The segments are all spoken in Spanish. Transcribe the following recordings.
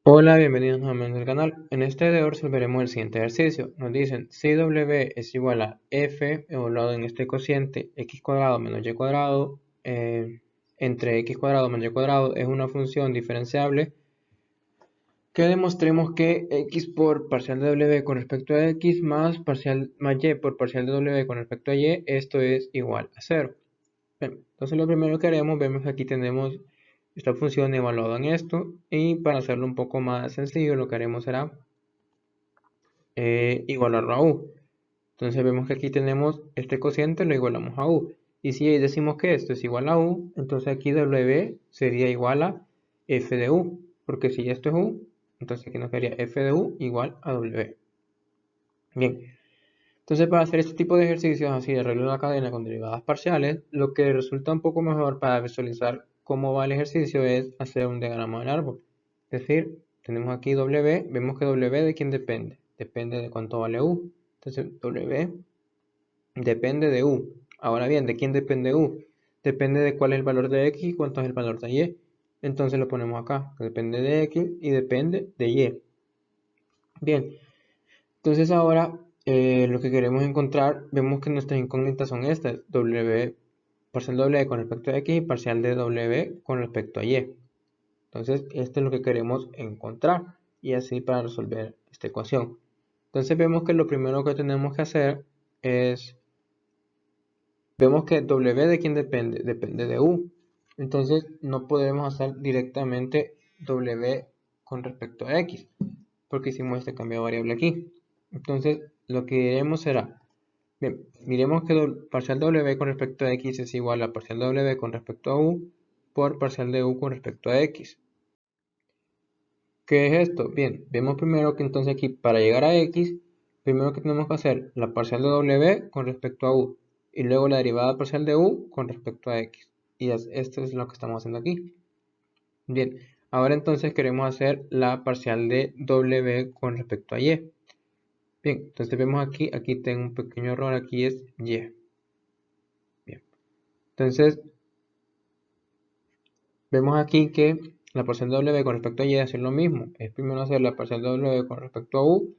Hola, bienvenidos nuevamente al canal. En este video resolveremos el siguiente ejercicio. Nos dicen si W es igual a F evaluado en este cociente x cuadrado menos y cuadrado entre x cuadrado menos y cuadrado es una función diferenciable, que demostremos que x por parcial de W con respecto a x más y por parcial de W con respecto a y, esto es igual a 0. Bien, entonces lo primero que haremos, vemos que aquí tenemos esta función evaluada en esto, y para hacerlo un poco más sencillo lo que haremos será igualarlo a u. Entonces vemos que aquí tenemos este cociente, lo igualamos a u, y si decimos que esto es igual a u, entonces aquí w sería igual a f de u, porque si esto es u, entonces aquí nos quedaría f de u igual a w. Bien, entonces para hacer este tipo de ejercicios así de arreglo de la cadena con derivadas parciales, lo que resulta un poco mejor para visualizar cómo va el ejercicio es hacer un diagrama del árbol. Es decir, tenemos aquí W, vemos que W de quién depende. Depende de cuánto vale U. Entonces W depende de U. Ahora bien, ¿de quién depende U? Depende de cuál es el valor de X y cuánto es el valor de Y. Entonces lo ponemos acá, que depende de X y depende de Y. Bien, entonces ahora lo que queremos encontrar, vemos que nuestras incógnitas son estas, W, parcial W con respecto a X y parcial de W con respecto a Y. Entonces esto es lo que queremos encontrar, y así para resolver esta ecuación. Entonces vemos que lo primero que tenemos que hacer es, vemos que W de quién depende, depende de U. Entonces no podemos hacer directamente W con respecto a X, porque hicimos este cambio de variable aquí. Entonces lo que diremos será, bien, miremos que parcial de W con respecto a X es igual a parcial de W con respecto a U por parcial de U con respecto a X. ¿Qué es esto? Bien, vemos primero que entonces aquí para llegar a X, primero que tenemos que hacer la parcial de W con respecto a U, y luego la derivada parcial de U con respecto a X. Y esto es lo que estamos haciendo aquí. Bien, ahora entonces queremos hacer la parcial de W con respecto a Y. Bien, entonces vemos aquí tengo un pequeño error, aquí es Y. Bien, entonces vemos aquí que la parcial de W con respecto a Y es lo mismo. Es primero hacer la parcial de W con respecto a U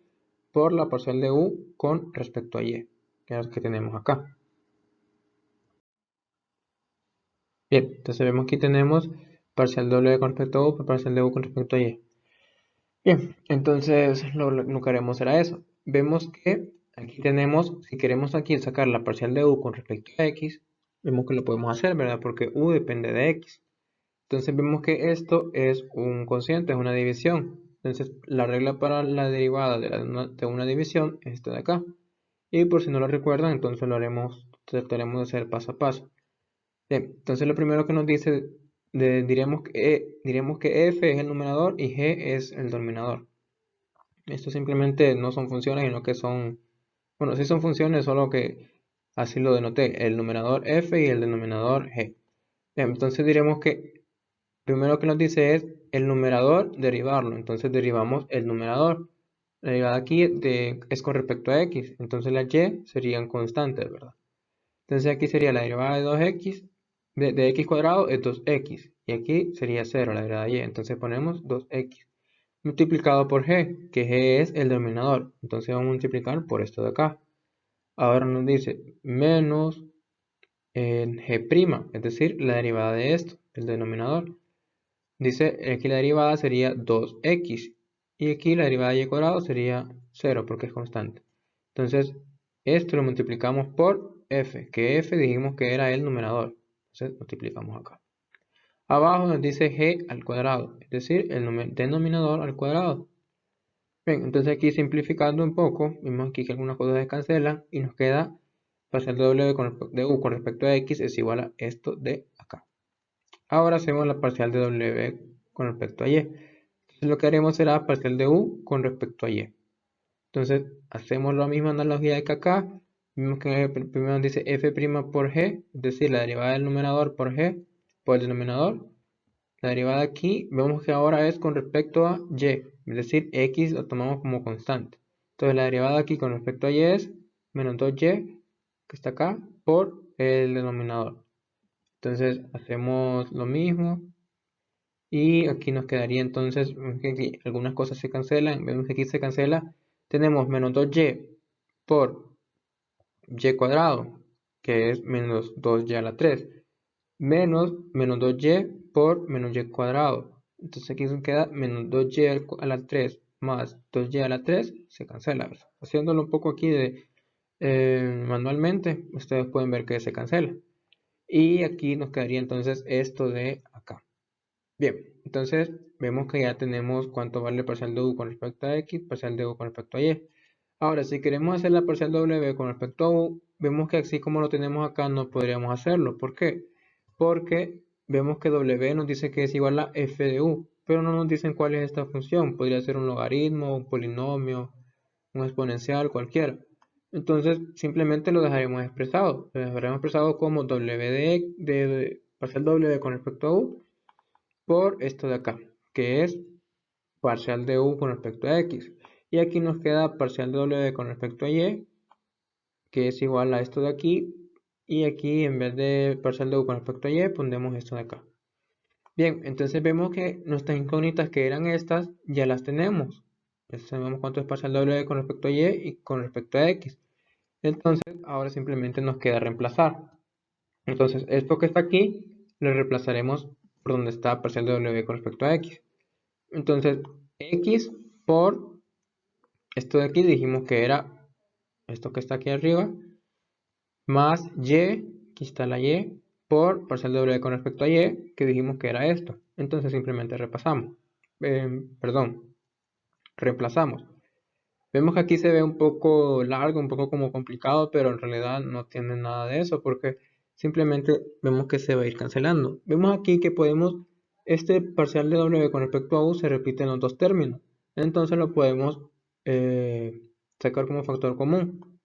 por la parcial de U con respecto a Y, que es la que tenemos acá. Bien, entonces vemos que tenemos parcial de W con respecto a U por parcial de U con respecto a Y. Bien, entonces lo que haremos será eso. Vemos que aquí tenemos, si queremos aquí sacar la parcial de U con respecto a X, vemos que lo podemos hacer, ¿verdad? Porque U depende de X. Entonces vemos que esto es un cociente, es una división. Entonces la regla para la derivada de una división es esta de acá. Y por si no lo recuerdan, entonces lo haremos, trataremos de hacer paso a paso. Bien, entonces lo primero que nos dice, diremos que f es el numerador y g es el denominador. Esto simplemente no son funciones, sino que son, bueno, sí son funciones, solo que así lo denoté, el numerador f y el denominador g. Bien, entonces diremos que primero que nos dice es el numerador derivarlo, entonces derivamos el numerador. La derivada aquí es con respecto a x, entonces las y serían constantes, ¿verdad? Entonces aquí sería la derivada de 2x, de x cuadrado es 2x, y aquí sería 0 la derivada de y, entonces ponemos 2x, multiplicado por g, que g es el denominador, entonces vamos a multiplicar por esto de acá. Ahora nos dice menos g', es decir, la derivada de esto, el denominador. Dice, aquí la derivada sería 2x, y aquí la derivada de y cuadrado sería 0, porque es constante. Entonces, esto lo multiplicamos por f, que f dijimos que era el numerador. Entonces, multiplicamos acá. Abajo nos dice g al cuadrado, es decir, el denominador al cuadrado. Bien, entonces aquí simplificando un poco, vemos aquí que algunas cosas se cancelan y nos queda parcial de w de u con respecto a x es igual a esto de acá. Ahora hacemos la parcial de w con respecto a y. Entonces lo que haremos será parcial de u con respecto a y. Entonces hacemos la misma analogía que acá. Vemos que primero dice f' por g, es decir, la derivada del numerador por g por el denominador. La derivada aquí vemos que ahora es con respecto a y, es decir, x lo tomamos como constante. Entonces la derivada aquí con respecto a y es menos 2y, que está acá, por el denominador. Entonces hacemos lo mismo Y aquí nos quedaría entonces, que aquí algunas cosas se cancelan, vemos que aquí se cancela, tenemos menos 2y por y cuadrado, que es menos 2y a la 3, menos 2y por menos y cuadrado. Entonces aquí nos queda menos 2y a la 3 más 2y a la 3, se cancela. Haciéndolo un poco aquí manualmente, ustedes pueden ver que se cancela. Y aquí nos quedaría entonces esto de acá. Bien, entonces vemos que ya tenemos cuánto vale el parcial de u con respecto a x, parcial de u con respecto a y. Ahora, si queremos hacer la parcial de w con respecto a u, vemos que así como lo tenemos acá no podríamos hacerlo. ¿Por qué? Porque vemos que w nos dice que es igual a f de u, pero no nos dicen cuál es esta función. Podría ser un logaritmo, un polinomio, un exponencial, cualquiera. Entonces simplemente lo dejaremos expresado. Lo dejaremos expresado como w de parcial w con respecto a u por esto de acá, que es parcial de u con respecto a x. Y aquí nos queda parcial de w con respecto a y, que es igual a esto de aquí. Y aquí en vez de parcial de u con respecto a y, pondremos esto de acá. Bien, entonces vemos que nuestras incógnitas que eran estas, ya las tenemos. Ya sabemos cuánto es parcial de w con respecto a y con respecto a x. Entonces, ahora simplemente nos queda reemplazar. Entonces, esto que está aquí, lo reemplazaremos por donde está parcial de w con respecto a x. Entonces, x por esto de aquí dijimos que era esto que está aquí arriba, más y, aquí está la y, por parcial de w con respecto a y, que dijimos que era esto. Entonces simplemente repasamos. Perdón, reemplazamos. Vemos que aquí se ve un poco largo, un poco como complicado, pero en realidad no tiene nada de eso, porque simplemente vemos que se va a ir cancelando. Vemos aquí que podemos, este parcial de w con respecto a u se repite en los dos términos. Entonces lo podemos sacar como factor común.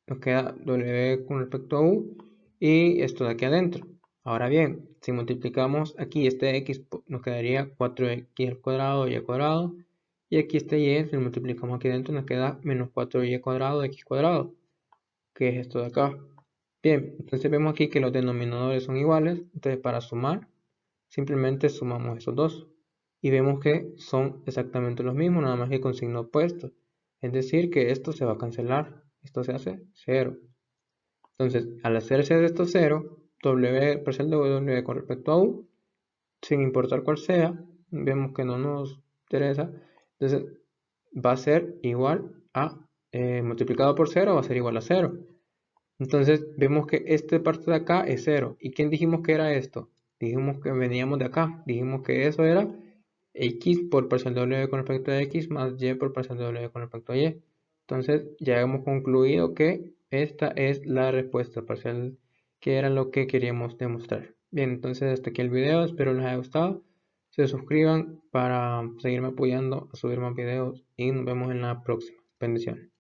Nos queda w con respecto a u y esto de aquí adentro. Ahora bien, si multiplicamos aquí este x, nos quedaría 4x al cuadrado y al cuadrado. Y aquí este y, si lo multiplicamos aquí adentro, nos queda menos 4y cuadrado de x cuadrado, que es esto de acá. Bien, entonces vemos aquí que los denominadores son iguales. Entonces para sumar, simplemente sumamos esos dos. Y vemos que son exactamente los mismos, nada más que con signo opuesto. Es decir, que esto se va a cancelar. Esto se hace 0. Entonces, al hacerse esto 0, w parcial de w con respecto a u, sin importar cuál sea, vemos que no nos interesa. Entonces, va a ser igual a, multiplicado por 0 va a ser igual a 0. Entonces, vemos que esta parte de acá es 0. ¿Y quién dijimos que era esto? Dijimos que veníamos de acá. Dijimos que eso era x por parcial de w con respecto a x más y por parcial de w con respecto a y. Entonces ya hemos concluido que esta es la respuesta parcial, que era lo que queríamos demostrar. Bien, entonces hasta aquí el video, espero les haya gustado. Se suscriban para seguirme apoyando a subir más videos y nos vemos en la próxima. Bendiciones.